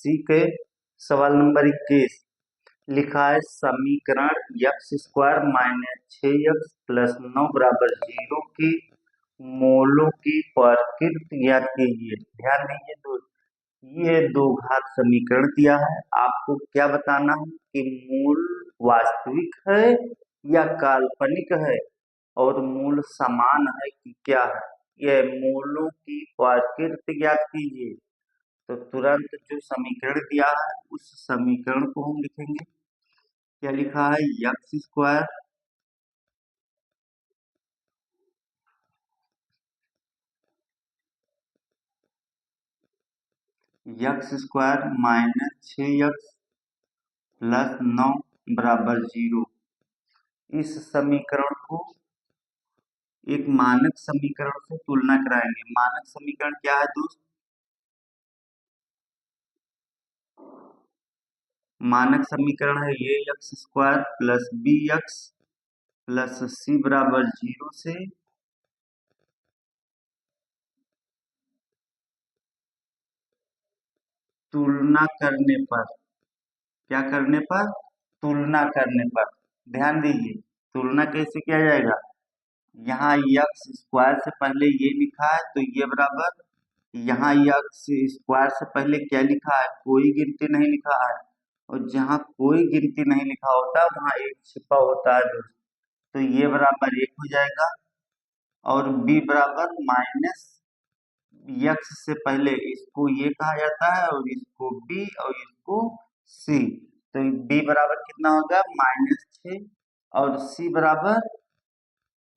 सी के सवाल नंबर 21 लिखा है समीकरण x square minus 6x plus 9 बराबर 0 की मोलों की प्रकृति ज्ञात कीजिए। ध्यान दीजिए दोस्त, ये दो घात समीकरण दिया है, आपको क्या बताना है कि मूल वास्तविक है या काल्पनिक है और मूल समान है कि क्या है। यह मूलों की प्रकृति ज्ञात कीजिए। तो तुरंत जो समीकरण दिया है उस समीकरण को हम लिखेंगे। क्या लिखा है? X square minus 6x plus 9 बराबर 0। इस समीकरण को एक मानक समीकरण से तुलना कराएंगे। मानक समीकरण क्या है दोस्त? मानक समीकरण है ये x square plus B x plus C बराबर 0 से तुलना करने पर, क्या करने पर? तुलना करने पर। ध्यान दीजिए, तुलना कैसे किया जाएगा? यहाँ एक्स स्क्वायर से पहले ये लिखा है तो ये बराबर, यहाँ एक्स स्क्वायर से पहले क्या लिखा है? कोई गिनती नहीं लिखा है, और जहाँ कोई गिनती नहीं लिखा होता वहाँ एक छिपा होता है दोस्त। तो ये बराबर 1 हो जाएगा और b बराबर माइनस एक्स से पहले इसको ये कहा जाता है और इसको b और इसको c। तो b बराबर कितना होगा? -6 और c बराबर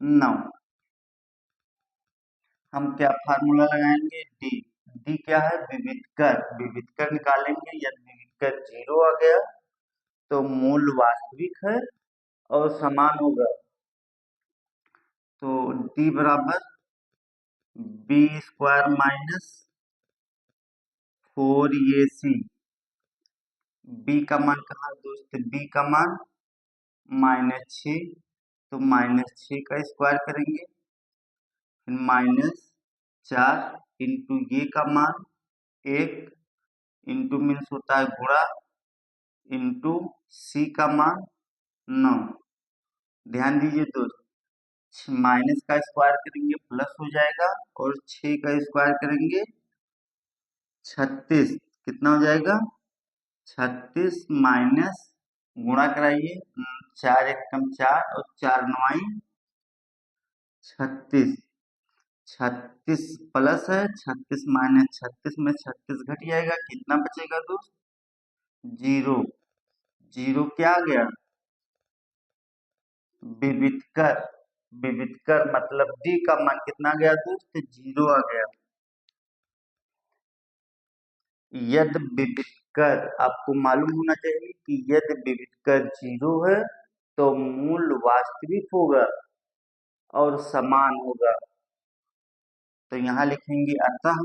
9। हम क्या फार्मूला लगाएंगे? डी क्या है? विविधकर। विविधकर निकालेंगे, यदि विविधकर 0 आ गया तो मूल वास्तविक है और समान होगा। तो डी बराबर B square minus 4ac। B का मान कहा दोस्त? बी का मान -6, तो -6 का स्क्वायर करेंगे, -4 इंटू ये का मान 1 इंटू मीन्स होता है गुणा इंटू सी का मान 9। ध्यान दीजिए दोस्त, माइनस का स्क्वायर करेंगे प्लस हो जाएगा और 6 का स्क्वायर करेंगे 36। कितना हो जाएगा? 36 माइनस गुणा कराइए, 4 एकम 4 और 4 9 36। 36 प्लस है, 36 माइनस 36 में 36 घट जाएगा, कितना बचेगा दोस्त? 0। 0 क्या आ गया? विविधकर। विविधकर मतलब डी का मान कितना गया दोस्त? 0 आ गया। यदि विविधकर, आपको मालूम होना चाहिए कि यदि विविधकर 0 है तो मूल वास्तविक होगा और समान होगा। तो यहाँ लिखेंगे अतः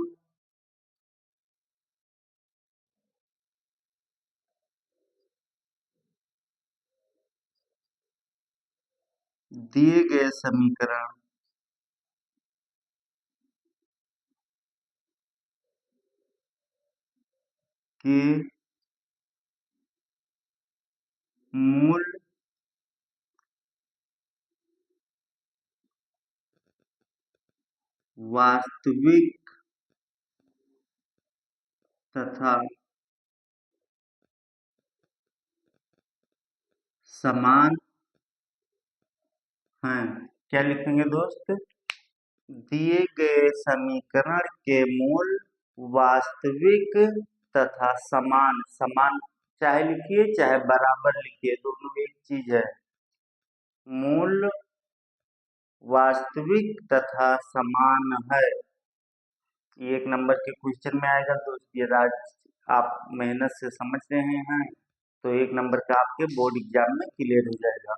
दिए गए समीकरण के मूल वास्तविक तथा समान हैं। क्या लिखेंगे दोस्त? दिए गए समीकरण के मूल वास्तविक तथा समान, समान चाहे लिखिए चाहे बराबर लिखिए, दोनों एक चीज है। मूल वास्तविक तथा समान है। ये 1 नंबर के क्वेश्चन में आएगा दोस्त। ये राज आप मेहनत से समझ रहे हैं तो 1 नंबर का आपके बोर्ड एग्जाम में क्लियर हो जाएगा।